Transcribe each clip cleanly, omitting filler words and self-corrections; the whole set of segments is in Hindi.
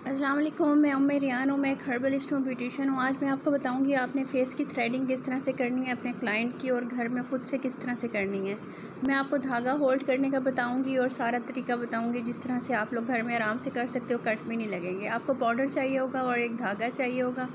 अस्सलाम वालेकुम, मैं उम्मे रियान हूँ। मैं एक हर्बलिस्ट हूँ, ब्यूटिशियन हूँ। आज मैं आपको बताऊँगी आपने फ़ेस की थ्रेडिंग किस तरह से करनी है अपने क्लाइंट की और घर में ख़ुद से किस तरह से करनी है। मैं आपको धागा होल्ड करने का बताऊँगी और सारा तरीका बताऊँगी जिस तरह से आप लोग घर में आराम से कर सकते हो, कट भी नहीं लगेंगे। आपको पाउडर चाहिए होगा और एक धागा चाहिए होगा,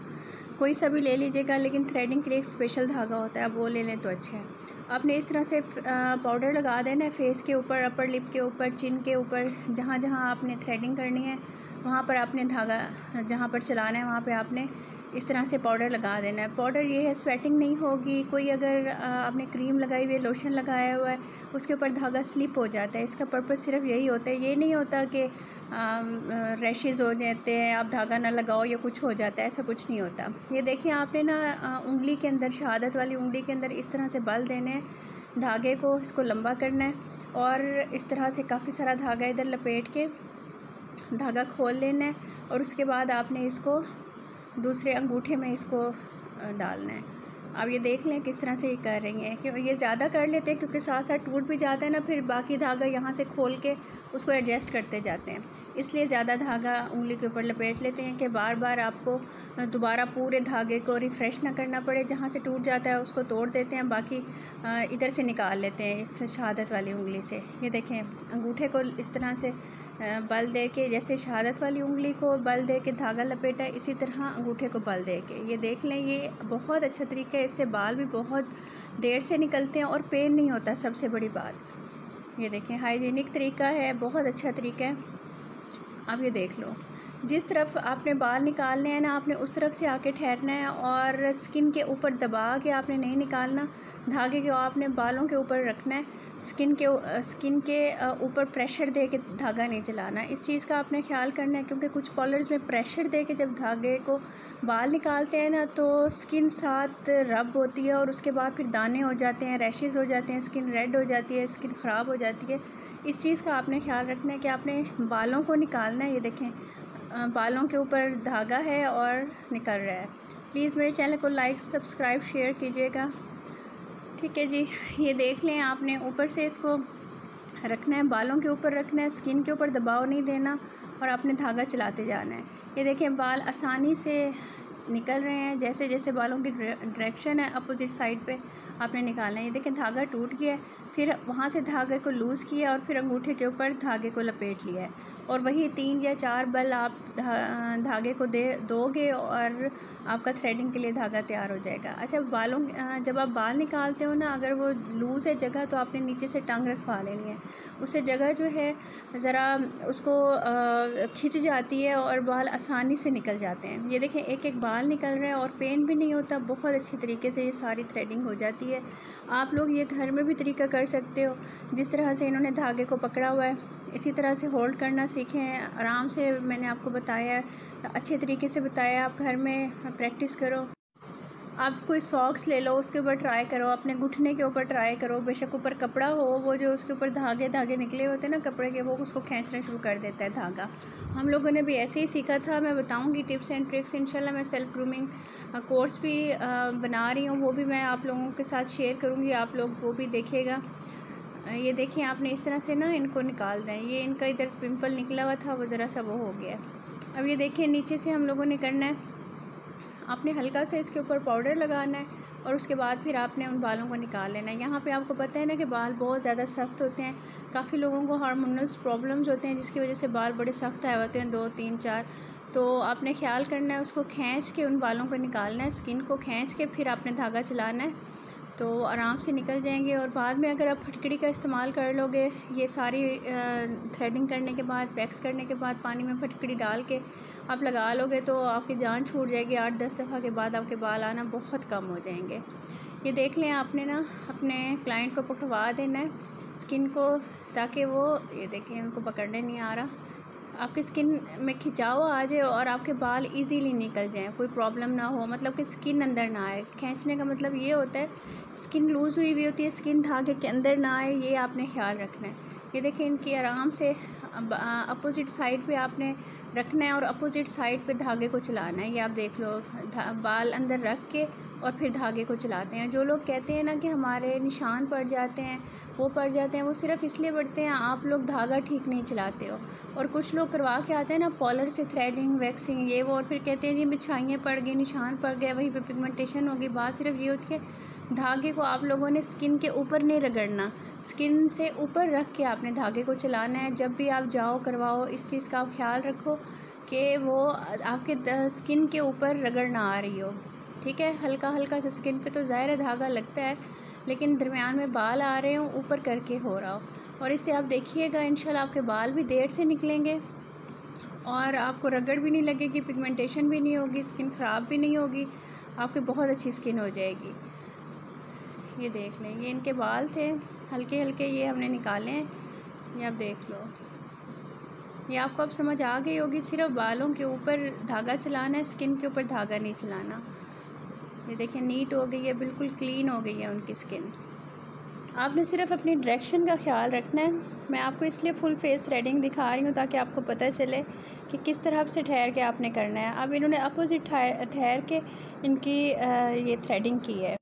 कोई सा भी ले लीजिएगा, लेकिन थ्रेडिंग के लिए एक स्पेशल धागा होता है, आप वो ले लें तो अच्छा है। आपने इस तरह से पाउडर लगा देना है फेस के ऊपर, अपर लिप के ऊपर, चिन के ऊपर, जहाँ जहाँ आपने थ्रेडिंग करनी है वहाँ पर आपने धागा जहाँ पर चलाना है वहाँ पे आपने इस तरह से पाउडर लगा देना है। पाउडर ये है स्वेटिंग नहीं होगी। कोई अगर आपने क्रीम लगाई हुई है, लोशन लगाया हुआ है, उसके ऊपर धागा स्लिप हो जाता है। इसका पर्पस सिर्फ यही होता है, ये नहीं होता कि रैशेस हो जाते हैं, आप धागा ना लगाओ या कुछ हो जाता है, ऐसा कुछ नहीं होता। ये देखिए आपने ना उंगली के अंदर, शहादत वाली उंगली के अंदर इस तरह से बल देने हैं धागे को, इसको लंबा करना है और इस तरह से काफ़ी सारा धागा इधर लपेट के धागा खोल लेना है और उसके बाद आपने इसको दूसरे अंगूठे में इसको डालना है। अब ये देख लें किस तरह से ये कर रही हैं, क्यों ये ज़्यादा कर लेते हैं क्योंकि साथ साथ टूट भी जाता है ना, फिर बाकी धागा यहाँ से खोल के उसको एडजस्ट करते जाते हैं, इसलिए ज़्यादा धागा उंगली के ऊपर लपेट लेते हैं कि बार बार आपको दोबारा पूरे धागे को रिफ़्रेश ना करना पड़े। जहाँ से टूट जाता है उसको तोड़ देते हैं, बाकी इधर से निकाल लेते हैं इस शहादत वाली उंगली से। ये देखें अंगूठे को इस तरह से बल दे के, जैसे शहादत वाली उंगली को बल दे के धागा लपेटा है, इसी तरह अंगूठे को बल दे के। ये देख लें, ये बहुत अच्छा तरीका है, इससे बाल भी बहुत देर से निकलते हैं और पेन नहीं होता, सबसे बड़ी बात। ये देखें हाइजीनिक तरीका है, बहुत अच्छा तरीका है। अब ये देख लो, जिस तरफ आपने बाल निकालने हैं ना, आपने उस तरफ से आके ठहरना है और स्किन के ऊपर दबा के आपने नहीं निकालना, धागे को आपने बालों के ऊपर रखना है, स्किन के ऊपर प्रेशर दे के धागा नहीं चलाना। इस चीज़ का आपने ख्याल करना है, क्योंकि कुछ कॉलर्स में प्रेशर दे के जब धागे को बाल निकालते हैं ना, तो स्किन साथ रब होती है और उसके बाद फिर दाने हो जाते हैं, रैशेज़ हो जाते हैं, स्किन रेड हो जाती है, स्किन ख़राब हो जाती है। इस चीज़ का आपने ख्याल रखना है कि आपने बालों को निकालना है। ये देखें बालों के ऊपर धागा है और निकल रहा है। प्लीज़ मेरे चैनल को लाइक, सब्सक्राइब, शेयर कीजिएगा। ठीक है जी, ये देख लें, आपने ऊपर से इसको रखना है, बालों के ऊपर रखना है, स्किन के ऊपर दबाव नहीं देना और आपने धागा चलाते जाना है। ये देखें बाल आसानी से निकल रहे हैं, जैसे जैसे बालों की डायरेक्शन है अपोजिट साइड पे आपने निकालना है। ये देखें धागा टूट गया है, फिर वहाँ से धागे को लूज़ किया और फिर अंगूठे के ऊपर धागे को लपेट लिया है और वही 3 या 4 बल आप धागे को दोगे और आपका थ्रेडिंग के लिए धागा तैयार हो जाएगा। अच्छा, जब आप बाल निकालते हो ना, अगर वो लूज़ है जगह, तो आपने नीचे से टंग रखवा लेनी है, उससे जगह जो है ज़रा उसको खिंच जाती है और बाल आसानी से निकल जाते हैं। ये देखें एक एक बाल निकल रहा है और पेन भी नहीं होता, बहुत अच्छी तरीके से ये सारी थ्रेडिंग हो जाती है। आप लोग ये घर में भी तरीका कर सकते हो, जिस तरह से इन्होंने धागे को पकड़ा हुआ है इसी तरह से होल्ड करना सीखें आराम से। मैंने आपको बताया है, अच्छे तरीके से बताया, आप घर में प्रैक्टिस करो। आप कोई सॉक्स ले लो, उसके ऊपर ट्राई करो, अपने घुटने के ऊपर ट्राई करो, बेशक ऊपर कपड़ा हो, वो जो उसके ऊपर धागे निकले होते हैं ना कपड़े के, वो उसको खींचना शुरू कर देता है धागा। हम लोगों ने भी ऐसे ही सीखा था। मैं बताऊंगी टिप्स एंड ट्रिक्स इंशाल्लाह। मैं सेल्फ ग्रूमिंग कोर्स भी बना रही हूँ, वो भी मैं आप लोगों के साथ शेयर करूँगी, आप लोग वो भी देखिएगा। ये देखिए आपने इस तरह से ना इनको निकाल दें। ये इनका इधर पिंपल निकला हुआ था, वो ज़रा सा वो हो गया। अब ये देखिए नीचे से हम लोगों ने करना है, आपने हल्का सा इसके ऊपर पाउडर लगाना है और उसके बाद फिर आपने उन बालों को निकाल लेना है। यहाँ पे आपको पता है ना कि बाल बहुत ज़्यादा सख्त होते हैं, काफ़ी लोगों को हार्मोनल्स प्रॉब्लम्स होते हैं जिसकी वजह से बाल बड़े सख्त आए होते हैं, 2, 3, 4। तो आपने ख्याल करना है, उसको खींच के उन बालों को निकालना है, स्किन को खींच के फिर आपने धागा चलाना है, तो आराम से निकल जाएंगे। और बाद में अगर आप फटकड़ी का इस्तेमाल कर लोगे, ये सारी थ्रेडिंग करने के बाद, वैक्स करने के बाद पानी में फटकड़ी डाल के आप लगा लोगे तो आपकी जान छूट जाएगी। 8-10 दफ़ा के बाद आपके बाल आना बहुत कम हो जाएंगे। ये देख लें, आपने ना अपने क्लाइंट को पकड़वा देना है स्किन को, ताकि वो, ये देखें उनको पकड़ने नहीं आ रहा, आपकी स्किन में खिंचाव आ जाए और आपके बाल इजीली निकल जाएं, कोई प्रॉब्लम ना हो, मतलब कि स्किन अंदर ना आए। खींचने का मतलब ये होता है स्किन लूज़ हुई हुई होती है, स्किन धागे के अंदर ना आए, ये आपने ख्याल रखना है। ये देखिए इनकी आराम से अपोजिट साइड पे आपने रखना है और अपोजिट साइड पे धागे को चलाना है। ये आप देख लो, बाल अंदर रख के और फिर धागे को चलाते हैं। जो लोग कहते हैं ना कि हमारे निशान पड़ जाते हैं, वो सिर्फ़ इसलिए पड़ते हैं आप लोग धागा ठीक नहीं चलाते हो। और कुछ लोग करवा के आते हैं ना पॉलर से थ्रेडिंग, वैक्सिंग, ये वो, और फिर कहते हैं जी बिछाइयाँ पड़ गई, निशान पड़ गया, वहीं पे पिगमेंटेशन होगी। बात सिर्फ ये होती है धागे को आप लोगों ने स्किन के ऊपर नहीं रगड़ना, स्किन से ऊपर रख के आपने धागे को चलाना है। जब भी आप जाओ करवाओ, इस चीज़ का आप ख्याल रखो कि वो आपके स्किन के ऊपर रगड़ ना आ रही हो, ठीक है। हल्का हल्का सा स्किन पे तो ज़ाहिर है धागा लगता है, लेकिन दरमियान में बाल आ रहे हो, ऊपर करके हो रहा हो। और इससे आप देखिएगा इंशाल्लाह आपके बाल भी देर से निकलेंगे और आपको रगड़ भी नहीं लगेगी, पिगमेंटेशन भी नहीं होगी, स्किन ख़राब भी नहीं होगी, आपकी बहुत अच्छी स्किन हो जाएगी। ये देख लें, ये इनके बाल थे हल्के हल्के, ये हमने निकाले हैं। ये आप देख लो, ये आपको अब समझ आ गई होगी। सिर्फ बालों के ऊपर धागा चलाना है, स्किन के ऊपर धागा नहीं चलाना। ये देखिए नीट हो गई है, बिल्कुल क्लीन हो गई है उनकी स्किन। आपने सिर्फ अपनी डायरेक्शन का ख्याल रखना है। मैं आपको इसलिए फुल फेस थ्रेडिंग दिखा रही हूँ ताकि आपको पता चले कि किस तरह से ठहर के आपने करना है। अब इन्होंने अपोजिट ठहर के इनकी ये थ्रेडिंग की है।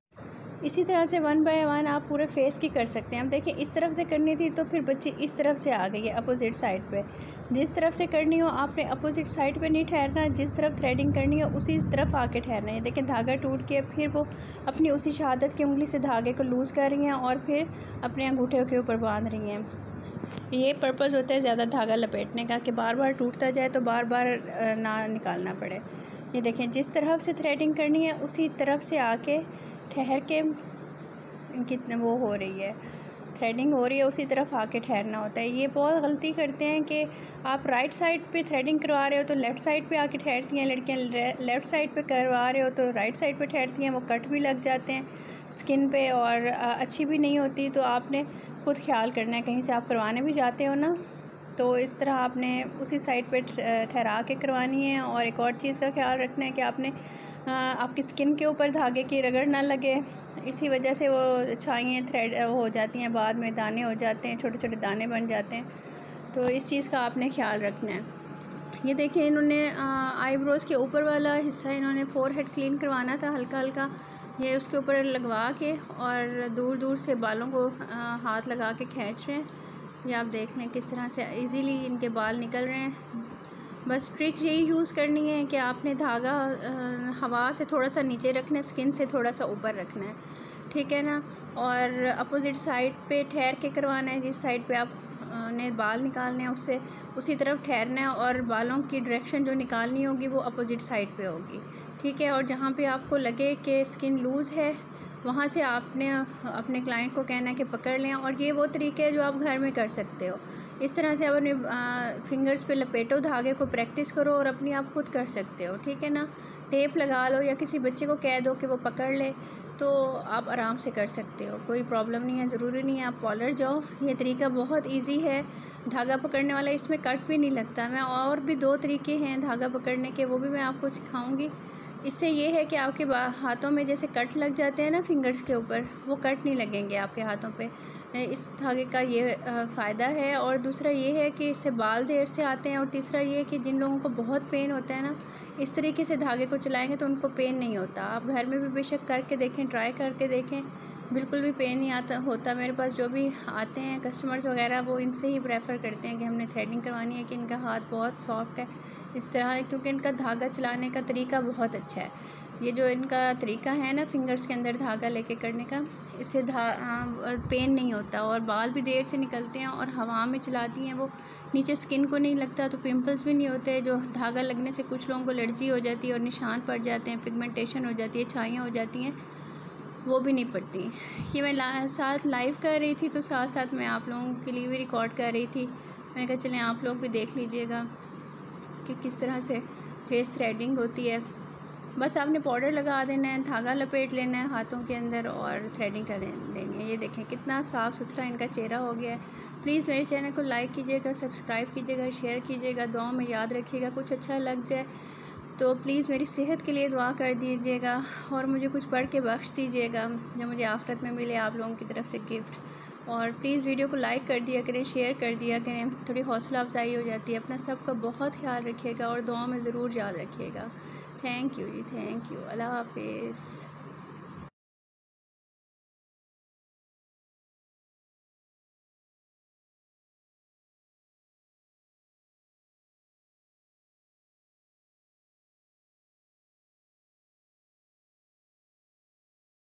इसी तरह से 1 बाय 1 आप पूरे फेस की कर सकते हैं। अब देखिए इस तरफ से करनी थी तो फिर बच्ची इस तरफ से आ गई है अपोजिट साइड पे। जिस तरफ से करनी हो आपने अपोजिट साइड पे नहीं ठहरना, जिस तरफ थ्रेडिंग करनी हो उसी तरफ आके ठहरना है। देखिए धागा टूट के फिर वो अपनी उसी शहादत की उंगली से धागे को लूज़ कर रही हैं और फिर अपने अंगूठे के ऊपर बांध रही हैं। ये पर्पज़ होता है ज़्यादा धागा लपेटने का कि बार बार टूटता जाए तो बार बार ना निकालना पड़े। ये देखें जिस तरफ से थ्रेडिंग करनी है उसी तरफ से आके ठहर के इनकी वो हो रही है, थ्रेडिंग हो रही है, उसी तरफ आके ठहरना होता है। ये बहुत गलती करते हैं कि आप राइट साइड पे थ्रेडिंग करवा रहे हो तो लेफ़्ट साइड पे आके ठहरती हैं लड़कियां, लेफ़्ट साइड पे करवा रहे हो तो राइट साइड पे ठहरती हैं। वो कट भी लग जाते हैं स्किन पे और अच्छी भी नहीं होती। तो आपने ख़ुद ख्याल करना है, कहीं से आप करवाने भी जाते हो ना तो इस तरह आपने उसी साइड पे ठहरा के करवानी है। और एक और चीज़ का ख्याल रखना है कि आपने आपकी स्किन के ऊपर धागे की रगड़ ना लगे, इसी वजह से वो छाइयाँ थ्रेड हो जाती हैं, बाद में दाने हो जाते हैं, छोटे छोटे दाने बन जाते हैं। तो इस चीज़ का आपने ख्याल रखना है। ये देखिए इन्होंने आईब्रोज़ के ऊपर वाला हिस्सा इन्होंने फ़ोरहेड क्लीन करवाना था हल्का हल्का, ये उसके ऊपर लगवा के और दूर दूर से बालों को हाथ लगा के खींच रहे हैं। ये आप देख लें किस तरह से इजीली इनके बाल निकल रहे हैं। बस ट्रिक यही यूज़ करनी है कि आपने धागा हवा से थोड़ा सा नीचे रखना है, स्किन से थोड़ा सा ऊपर रखना है, ठीक है ना। और अपोजिट साइड पे ठहर के करवाना है, जिस साइड पे आप ने बाल निकालने हैं उससे उसी तरफ ठहरना है और बालों की डायरेक्शन जो निकालनी होगी वो अपोजिट साइड पे होगी, ठीक है। और जहाँ पे आपको लगे कि स्किन लूज़ है वहाँ से आपने अपने क्लाइंट को कहना है कि पकड़ लें। और ये वो तरीके है जो आप घर में कर सकते हो। इस तरह से आप अपने फिंगर्स पे लपेटो धागे को, प्रैक्टिस करो और अपनी आप खुद कर सकते हो, ठीक है ना। टेप लगा लो या किसी बच्चे को कह दो कि वो पकड़ ले तो आप आराम से कर सकते हो, कोई प्रॉब्लम नहीं है। ज़रूरी नहीं है आप पॉलर जाओ, ये तरीका बहुत इजी है धागा पकड़ने वाला, इसमें कट भी नहीं लगता। मैं और भी 2 तरीके हैं धागा पकड़ने के, वो भी मैं आपको सिखाऊंगी। इससे ये है कि आपके हाथों में जैसे कट लग जाते हैं ना फिंगर्स के ऊपर, वो कट नहीं लगेंगे आपके हाथों पे। इस धागे का ये फ़ायदा है। और दूसरा ये है कि इससे बाल देर से आते हैं। और तीसरा ये है कि जिन लोगों को बहुत पेन होता है ना, इस तरीके से धागे को चलाएंगे तो उनको पेन नहीं होता। आप घर में भी बेशक करके देखें, ट्राई करके देखें, बिल्कुल भी पेन नहीं होता। मेरे पास जो भी आते हैं कस्टमर्स वगैरह, वो इनसे ही प्रेफर करते हैं कि हमने थ्रेडिंग करवानी है, कि इनका हाथ बहुत सॉफ्ट है इस तरह, क्योंकि इनका धागा चलाने का तरीका बहुत अच्छा है। ये जो इनका तरीका है ना फिंगर्स के अंदर धागा लेके करने का, इससे पेन नहीं होता और बाल भी देर से निकलते हैं। और हवा में चलाती हैं वो, नीचे स्किन को नहीं लगता तो पिंपल्स भी नहीं होते। जो धागा लगने से कुछ लोगों को एलर्जी हो जाती है और निशान पड़ जाते हैं, पिगमेंटेशन हो जाती है, छाइयाँ हो जाती हैं, वो भी नहीं पड़ती। ये मैं साथ लाइव कर रही थी तो साथ साथ मैं आप लोगों के लिए भी रिकॉर्ड कर रही थी। मैंने कहा चलें आप लोग भी देख लीजिएगा कि किस तरह से फेस थ्रेडिंग होती है। बस आपने पाउडर लगा देना है, धागा लपेट लेना है हाथों के अंदर और थ्रेडिंग कर देनी है। ये देखें कितना साफ़ सुथरा इनका चेहरा हो गया है। प्लीज़ मेरे चैनल को लाइक कीजिएगा, सब्सक्राइब कीजिएगा, शेयर कीजिएगा, दुआ में याद रखिएगा। कुछ अच्छा लग जाए तो प्लीज़ मेरी सेहत के लिए दुआ कर दीजिएगा और मुझे कुछ पढ़ के बख्श दीजिएगा जो मुझे आखिरत में मिले आप लोगों की तरफ से गिफ्ट। और प्लीज़ वीडियो को लाइक कर दिया करें, शेयर कर दिया करें, थोड़ी हौसला अफजाई हो जाती है। अपना सबका बहुत ख्याल रखिएगा और दुआ में ज़रूर याद रखिएगा। Thank you ji, thank you. Allah हाफिज़।